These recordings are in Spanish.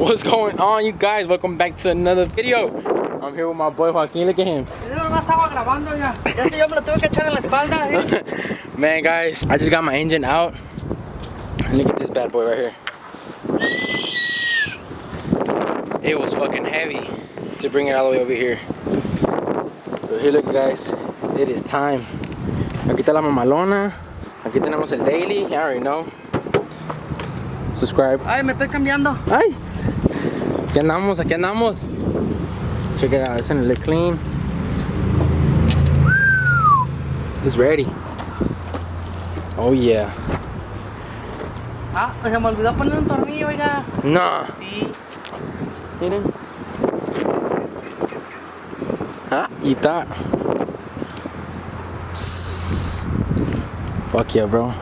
What's going on, you guys? Welcome back to another video. I'm here with my boy Joaquin. Look at him. Man, guys, I just got my engine out. And look at this bad boy right here. It was fucking heavy to bring it all the way over here. But here, look, guys. It is time. Aquí está la mamalona. Aquí tenemos el daily. You already know. Subscribe. Ay, me estoy cambiando. Ay. Aquí andamos, aquí andamos. Check it out, it's gonna look clean. It's ready. Oh yeah. Ah, se me olvidó poner un tornillo, oiga. Nah. Sí. Miren. Ah, y está. Fuck yeah, bro.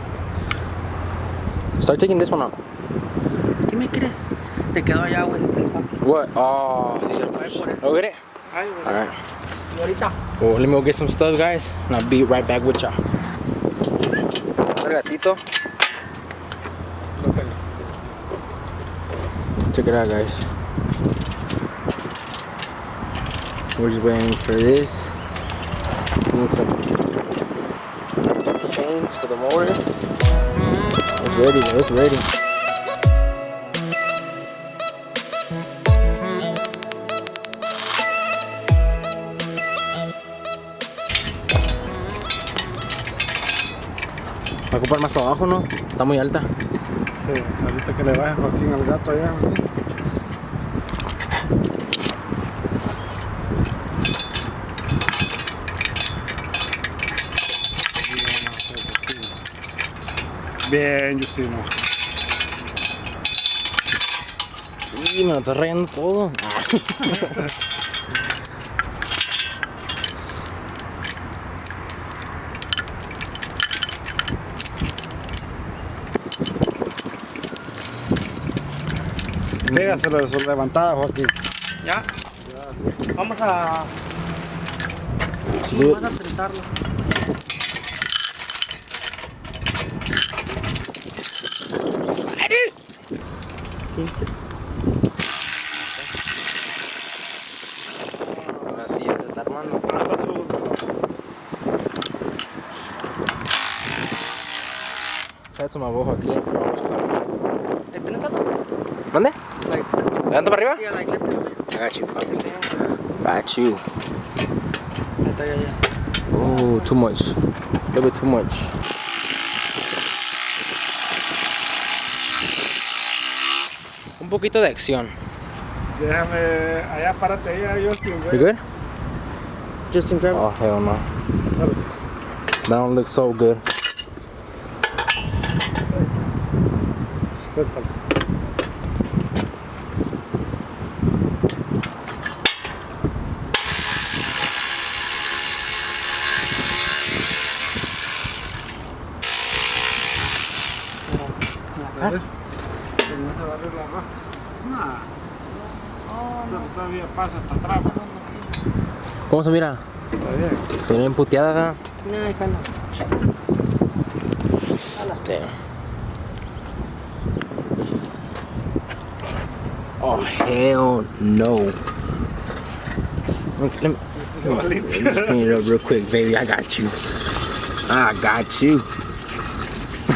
Start taking this one out. ¿Qué me crees? Te quedó allá, güey. What? Oh, go get it? Alright. Y ahorita. Well, let me go get some stuff, guys, and I'll be right back with y'all. Otro gatito. Check it out, guys. We're just waiting for this. We need some chains for the motor. It's ready, bro. It's ready. Va a ocupar más para abajo, ¿no? Está muy alta. Sí, ahorita que le bajes Joaquín al gato allá. Bien, Justino. Y me lo está rayando todo. Pégaselo de su levantada, Joaquín. Ya. Vamos a. Do it. Vamos a apretarlo. Ahora sí, ya se está armando. Shout to my boy Joaquin. ¿Mande? ¿Levanta para arriba? Sí, a la iglesia. I got you, papi. Got you. Ahí está, ya. Oh, too much. A little bit too much. Un poquito de acción. Déjame, allá párate ahí, Justin. You good? Justin, grab. Oh, hell no. That don't look so good. Suéltalo. ¿Vas? Que no se va a arreglar más. No, todavía pasa hasta atrás. ¿Cómo se mira? Está bien. Se viene bien puteada acá. No, hija, no. Damn. Oh, hell no. Let me clean it up real quick, baby. I got you. I got you.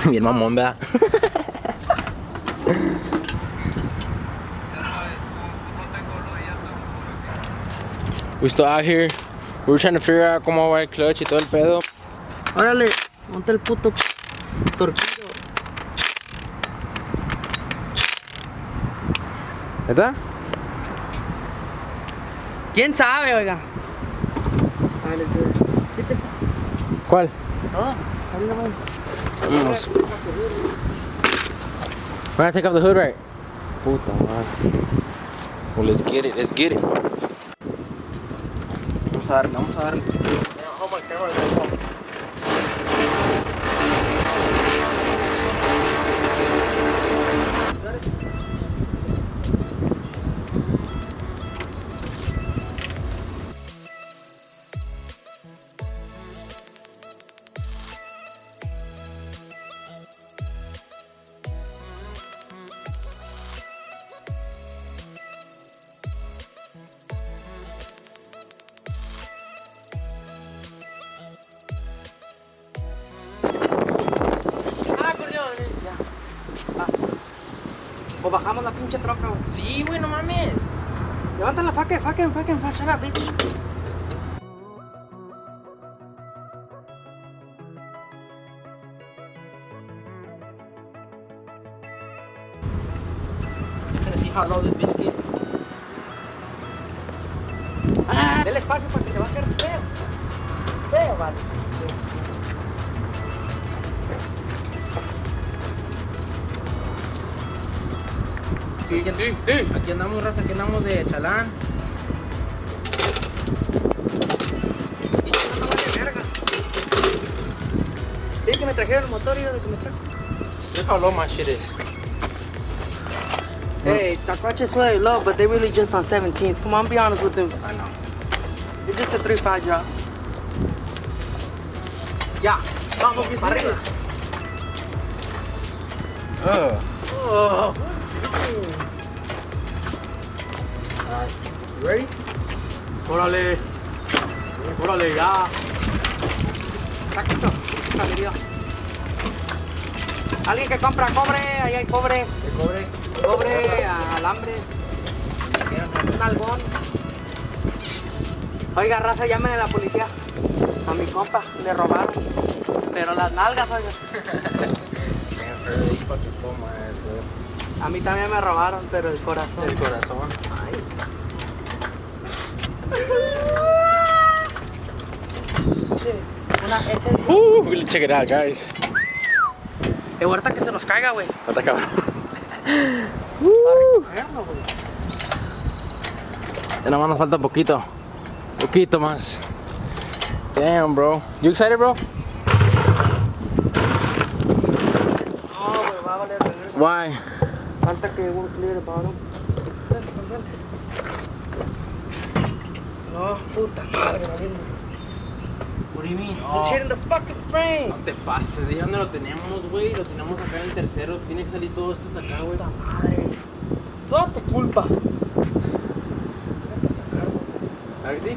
Bien mamón, ¿verdad? We still out here. We were trying to figure out cómo va el clutch y todo el pedo. Órale, monta el puto torquillo. ¿Está? ¿Quién sabe, oiga? Dale, tú. Quítese. ¿Cuál? Todo. Vamos. We're gonna take off the hood, right? Puta madre. Well, let's get it. Let's get it. Vamos a darle, vamos a darle. O bajamos la pinche troca, güey. Sí, güey, no mames. Levanta la fucking, shut up, bitch. You're gonna see how low this bitch gets. Dele espacio para que se baje feo. Feo, vale. Sí. Aquí andamos, raza, aquí andamos de chalán. Dije que me trajeron el motor y yo de que me trajo. Look how low my shit is. Hey, Taquache swear they low, but they really just on 17s. Come on, be honest with them. I know. It's just a 3.5 drop. Ya, vamos, para arriba. Oh. Alright, you ready? Órale. Órale, ya. Saca eso. Salió. Alguien que compra cobre, ahí hay cobre. El cobre. Cobre, alambres, un algón. Oiga, raza, llamen a la policía. A mi compa, le robaron. Pero las nalgas, oiga. Man, bro, you fucking stole my ass, bro. A mí también me robaron, pero el corazón. El corazón. Check it out, guys. Ahorita que se nos caiga, güey. Está cabrón. Ya nada más nos falta poquito. Poquito más. Damn, bro. You excited, bro? No, güey, va a valer verga. Why? Falta que we'll clear the bottom. No, puta madre, valiendo. What do you mean? It's hitting the fucking frame. No te pases, ¿de dónde lo tenemos, güey? Lo tenemos acá en el tercero. Tiene que salir todo esto hasta acá, güey. Puta madre. Toda tu culpa. ¿A que sí?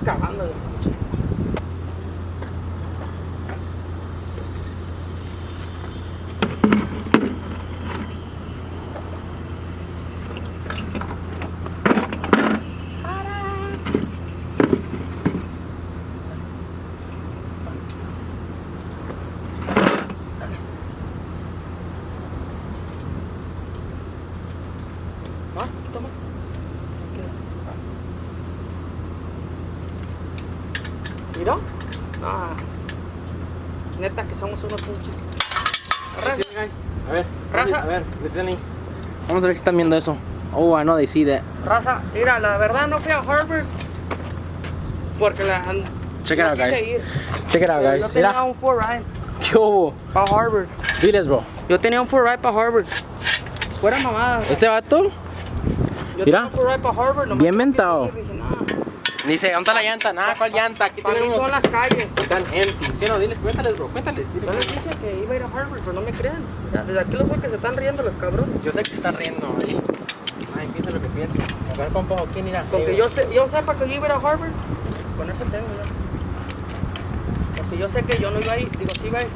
Cagando de ¿Ah? Toma. ¿Mira? Ah. Neta que somos unos pinches. Sí, guys. A ver, Raza. a ver, Brittany. Vamos a ver si están viendo eso. Oh, I know they see that. Raza, mira, la verdad no fui a Harvard porque Check it out, quise guys. ir. Check it out, Yo guys. tenía Mira. un full ride ¿Qué hubo? para Harvard. Diles, bro. Yo tenía un full ride para Harvard. Fuera mamada. Este vato Yo mira, tenía un full ride para Harvard. nomás bien no quise mentado. ir, dije, nah. dice, ¿dónde está la llanta? Nada, ¿cuál llanta? Aquí Para mí tenemos. son las calles. Están empty. Sí, no, diles, cuéntales, bro. Cuéntales. Diles. Yo les dije que iba a ir a Harvard, pero no me creen. Ya, desde aquí los veo que se están riendo los cabrones. Yo sé que se están riendo ahí. Ay, piensa lo que piensa. A ver, compa, ¿quién irá? Con que yo sepa que yo iba a ir a Harvard, con eso tengo ya. Porque yo sé que yo no iba a ir, digo, sí iba a ir.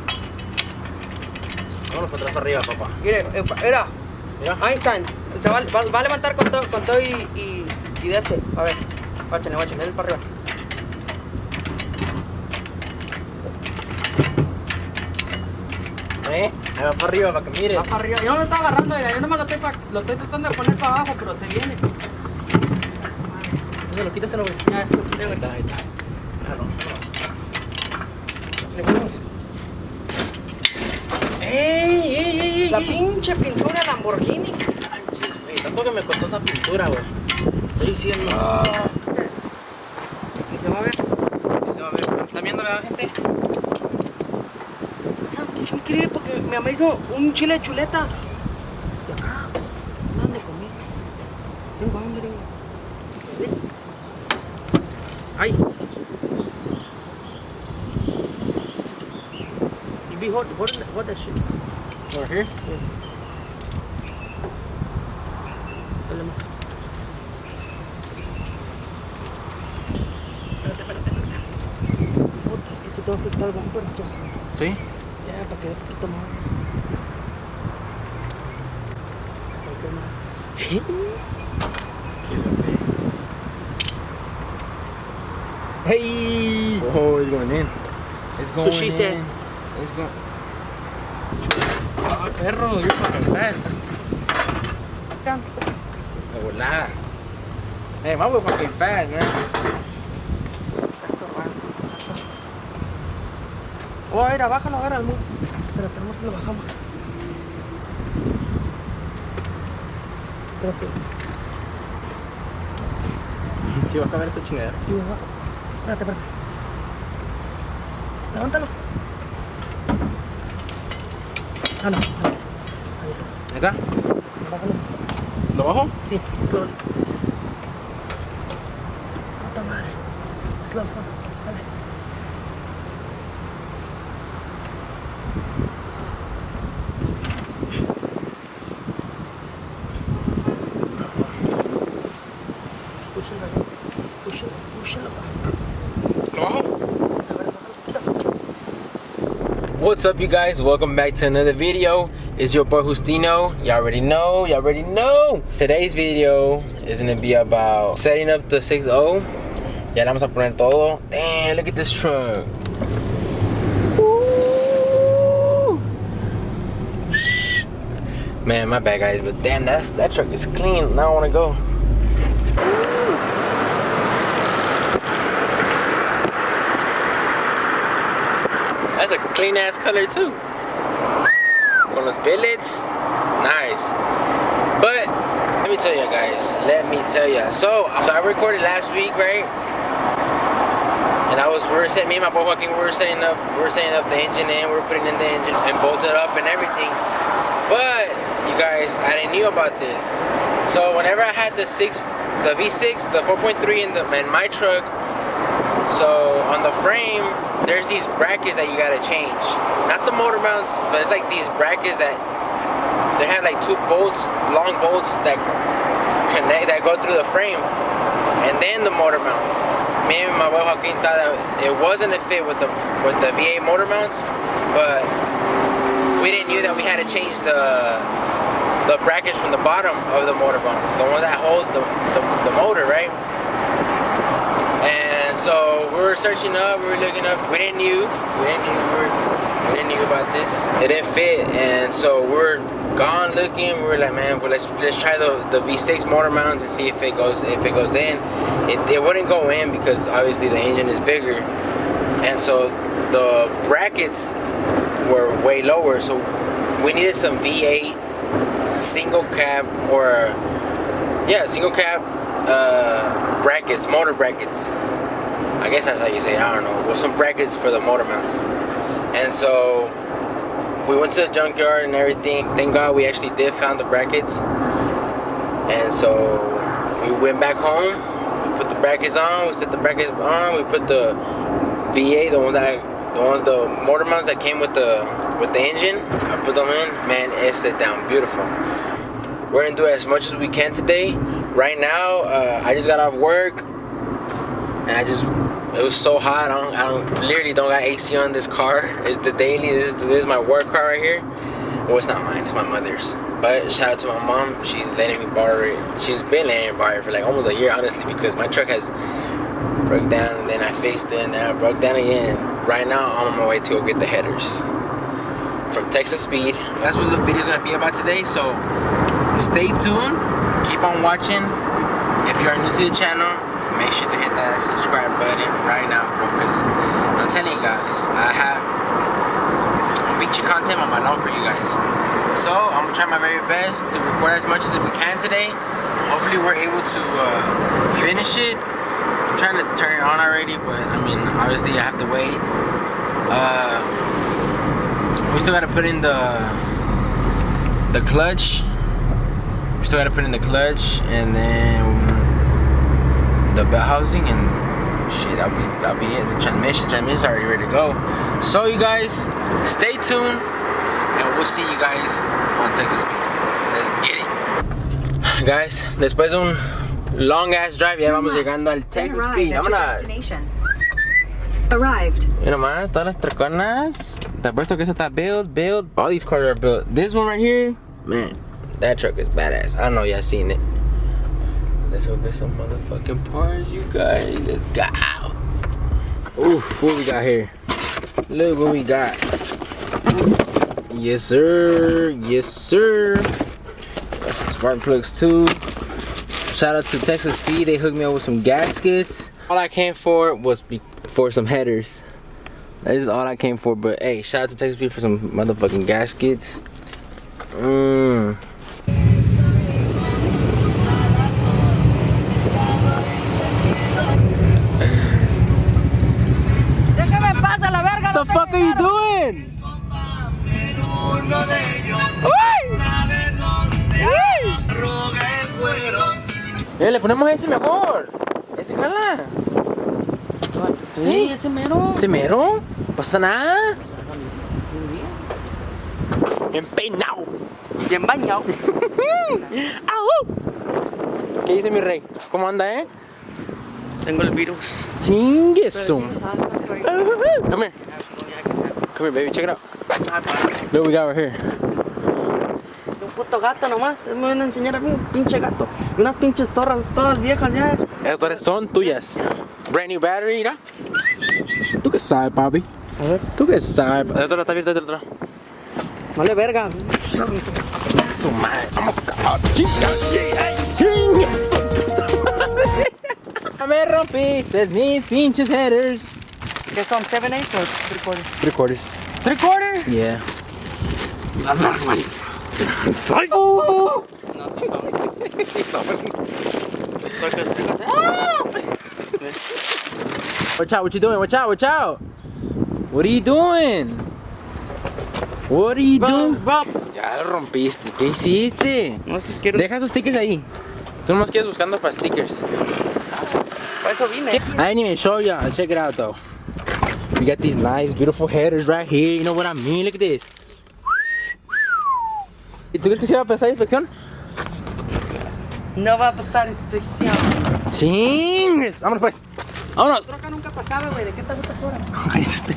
Vámonos para atrás para arriba, papá. Mire, mira, Mira. Einstein, se va a levantar con todo y de este. A ver, guáchale, dale para arriba. Ahí va para arriba para que mire. Va para arriba. Yo no lo estoy agarrando, yo nomás lo estoy tratando de poner para abajo, pero se viene. Entonces lo quítaselo, güey. Ya, esto, güey. Ahí está. Déjalo. Le ponemos. ¡Ey! La pinche pintura Lamborghini. Manches, güey. Tanto que me costó esa pintura, güey. Estoy diciendo. ¿Y se va a ver? Se va a ver. ¿Están viendo, verdad, gente? ¿Saben qué increíble? Porque mi mamá hizo un chile de chuletas. Y acá, ¿dónde comí? Tengo hambre. Ay. You be hot. What that shit? Over here? Dale más. Espérate. Puta, es que si tengo que está el bumper, pues. ¿Sí? Ya, para que dé poquito más. Sí. Hey! Oh, it's going in. It's going she in. said. It's going. Oh, perro, you're fucking fast. Yeah. De volada. Hey, my was fucking fast, man. Esto va. Oh, mira, bájalo, agarra el move. Pero tenemos que lo bajamos. Espérate. Sí, va a acabar esta chingadera. Sí, bajo. Espérate. Levántalo. Ah, no. Adiós. ¿Ahí está? Bájalo. ¿Lo bajo? Sí, slowly. Puta madre. Slow. Dale. Púshalo. ¿Lo bajo? What's up, you guys? Welcome back to another video. It's your boy Justino. You already know. Today's video is gonna be about setting up the 6.0. Ya le vamos a poner todo. Damn, look at this truck. Woo! Man, my bad, guys, but damn, that truck is clean. Now I wanna go. That's a clean ass color too. Con los billets, nice. But let me tell you guys, So I recorded last week, right? And me and my boy Joaquin, we were setting up the engine in, we were putting in the engine and bolted up and everything. But you guys, I didn't know about this. So whenever I had the V6, the 4.3 in my truck, so on the frame, there's these brackets that you gotta change. Not the motor mounts, but it's like these brackets that they have like two bolts, long bolts that connect, that go through the frame, and then the motor mounts. Me and my boy Joaquin thought that it wasn't a fit with the V8 motor mounts, but we didn't know that we had to change the brackets from the bottom of the motor mounts, the ones that hold the motor, right? And so we were searching up, we were looking up. We didn't know about this. It didn't fit, and so we're gone looking. We were like, man, well, let's try the V6 motor mounts and see if it goes in. It wouldn't go in because obviously the engine is bigger, and so the brackets were way lower. So we needed some V8 single cab brackets, motor brackets. I guess that's how you say it, I don't know. Well, some brackets for the motor mounts. And so we went to the junkyard and everything. Thank God we actually did find the brackets. And so we went back home, we put the brackets on, we set the brackets on, we put the V8, the motor mounts that came with the engine. I put them in, man, it set down beautiful. We're gonna do as much as we can today. Right now, I just got off work, and it was so hot. I literally don't got AC on this car. It's the daily. This is my work car right here. Well, it's not mine. It's my mother's. But shout out to my mom. She's letting me borrow it. She's been letting me borrow it for like almost a year, honestly, because my truck has broke down, and then I fixed it, and then I broke down again. Right now, I'm on my way to go get the headers from Texas Speed. That's what the video's gonna be about today. So stay tuned. Keep on watching. If you are new to the channel, make sure to hit that subscribe button right now, bro, because I'm telling you guys, I'm feature content on my lawn for you guys. So I'm gonna try my very best to record as much as we can today. Hopefully we're able to finish it. I'm trying to turn it on already, but I mean, obviously I have to wait. We still gotta put in the clutch. We still gotta put in the clutch, and then the belt housing, and shit, that'll be it. The transmission's already ready to go. So you guys, stay tuned, and we'll see you guys on Texas Speed. Let's get it. Guys, después de un long ass drive, ya vamos llegando al Texas Speed. I'm gonna arrived. You know, man, todas las troconas. Te apuesto que eso está build. All these cars are built. This one right here, man, that truck is badass. I know y'all seen it. Let's go get some motherfucking parts, you guys. Let's go. Oof, what we got here? Look what we got. Yes, sir. Yes, sir. Got some spark plugs too. Shout out to Texas Speed. They hooked me up with some gaskets. All I came for was for some headers. That is all I came for. But hey, shout out to Texas Speed for some motherfucking gaskets. Déjame pasa la verga. What the fuck are you doing? Le ponemos ese mejor. Ese jala. Sí, ese mero. ¿Ese mero? No pasa nada. Bien peinado. Bien bañado. ¿Qué dice mi rey? ¿Cómo anda, Tengo el virus. Chingue su. Come here. Come here, baby. Check it out. Look what we got right here. Un puto gato nomás. Me van a enseñar a mí un pinche gato. Y unas pinches torres todas viejas ya. Esas son tuyas. Brand new battery, mira. ¿Tú qué sabes, papi? A ver. ¿Tú qué sabes? De otro lado está abierto, de otro lado. Vale verga. Su madre. Vamos a chinga. Chinga. Me rompiste mis pinches headers. ¿Qué son? ¿7/8 o 3/4? 3/4. 3/4? Yeah. Las marmanas. Soy. No, sí son. Sí, son. Porque explícate. Watch out, what you doing? Watch out, watch out. What are you doing? What are you doing? Rob. Ya lo rompiste. ¿Qué hiciste? No sé si quiero. Deja esos stickers ahí. Tú nomás quieres buscando para stickers. Para eso vine. I didn't even show y'all. Check it out though. We got these nice, beautiful headers right here. You know what I mean? Look at this. ¿Y tú crees que se va a pasar la inspección? No va a pasar inspección. Chingues. Vámonos pues. Vámonos. Tu troca nunca pasaba, güey. ¿De qué te gustas ahora? Cállate.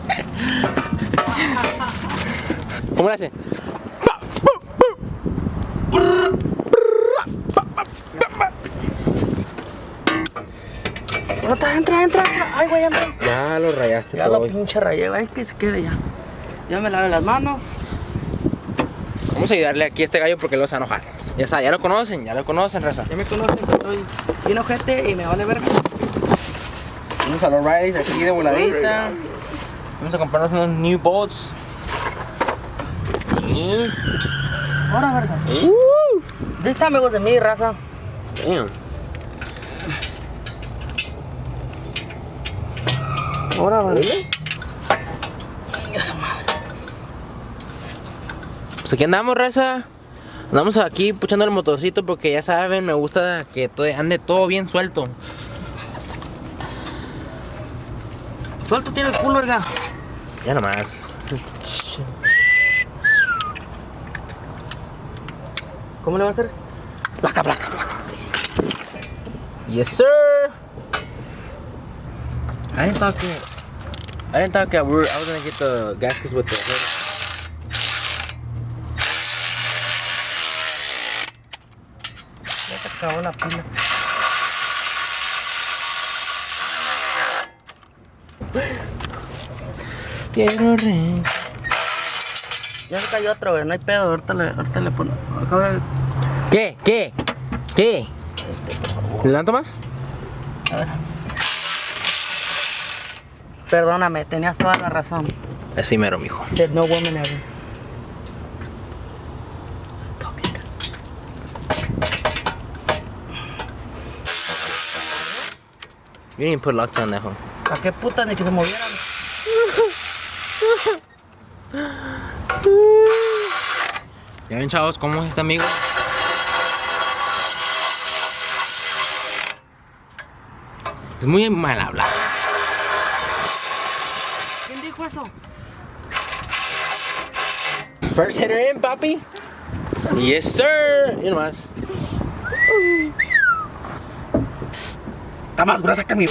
¿Cómo le hace? Entra. Ay, güey, entra. Ya lo rayaste Ya todo. la pinche rayé, ay, que se quede ya. Ya me lavé las manos. Vamos a ayudarle aquí a este gallo porque lo se va a enojar. Ya está, ya lo conocen, raza. Ya me conocen que estoy bien ojete y me vale verga. Vamos a los rides aquí de voladita. Vamos a comprarnos unos new bolts. Ahora, verga. De esta amigos de mi raza. Damn. Ahora, verga. Eso, madre. Pues aquí andamos, raza. Andamos aquí puchando el motorcito porque ya saben, me gusta que ande todo bien suelto. Suelto tiene el culo, verga. Ya nomás. ¿Cómo le va a hacer? Placa. Yes, sir. I didn't thought that I was gonna get the gaskets with the head. Ya se acabó la pila. Quiero re. Ya se cayó otro, güey. No hay pedo. Ahorita le pongo. Acaba de. ¿Qué? ¿Le dan más? A ver. Perdóname, tenías toda la razón. Así mero, mijo. Said no woman ever. You didn't put locks on that one. ¿A qué puta ni que se movieran? Ya ven, chavos, cómo es este amigo. Es muy mal hablado. ¿Quién dijo eso? First hitter in, papi. Yes, sir. Y nomás. Está más gruesa que mi.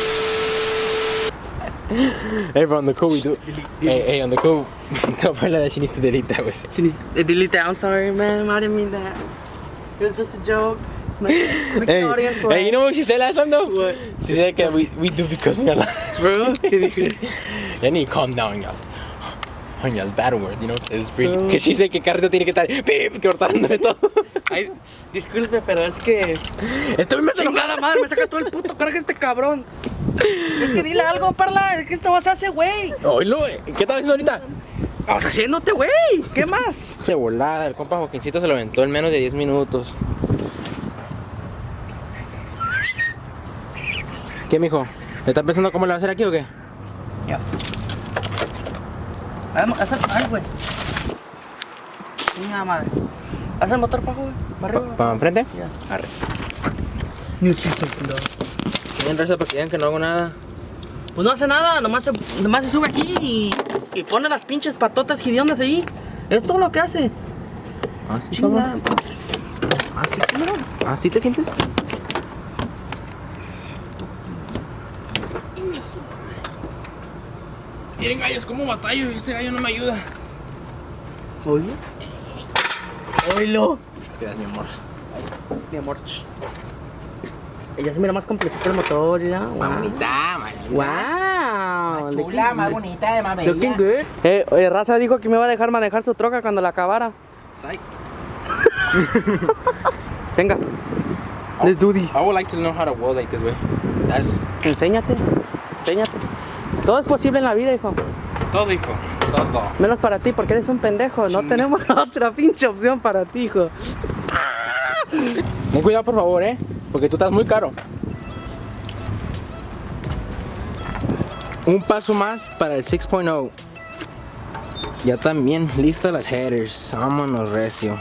Hey, bro, on the cool we do. Hey, on the cool. Tell Perla that she needs to delete that way. She needs to delete that. I'm sorry, man. I didn't mean that. It was just a joke. Make the audience laugh. Hey, you know what she said last time though? What? She said that we do because of la. Bro, ¿qué dijo? You need to calm down, y'all. Y'all's bad word, you know? It's really. Que she said que Carrito tiene que estar pip, cortándole todo. Ay, disculpe, pero es que... Estoy más Chingada madre, me saca todo el puto coraje este cabrón. Es que dile algo, Perla. Es que esto vas a hacer, güey. Oílo, ¿qué estás haciendo ahorita? Vamos haciéndote, güey. ¿Qué más? De volada, el compa Joaquincito se lo aventó en menos de 10 minutos. ¿Qué, mijo? ¿Le estás pensando cómo le va a hacer aquí o qué? Ya. Ay, güey. Mira, madre. Haz el motor para abajo, güey. Para arriba. ¿Para enfrente? Ya. Arre. Ni si se culo. Bien, raza, para que vean que no hago nada. Pues no hace nada, nomás se sube aquí y pone las pinches patotas gidiondas ahí. Es todo lo que hace. Ah, sí, Chingada. cabrón. Así, ¿cómo no? ¿Ah, sí te sientes? Miren, gallos, cómo batallo y este gallo no me ayuda. Oye. Oilo. Gracias, mi amor. Mi amor. Ella se mira más completito el motor, ya. Más bonita, más Wow. chula, más bonita, más bella. Looking good. Oye, Raza dijo que me iba a dejar manejar su troca cuando la acabara. Psych. Venga. Let's do this. I would like to know how to weld like this way. That's Enséñate. Todo es posible en la vida, hijo. todo, hijo. Todo. Menos para ti, porque eres un pendejo. No tenemos otra pinche opción para ti, hijo. Ten cuidado, por favor, porque tú estás muy caro. Un paso más para el 6.0. Ya también listas las headers. Vámonos, recio.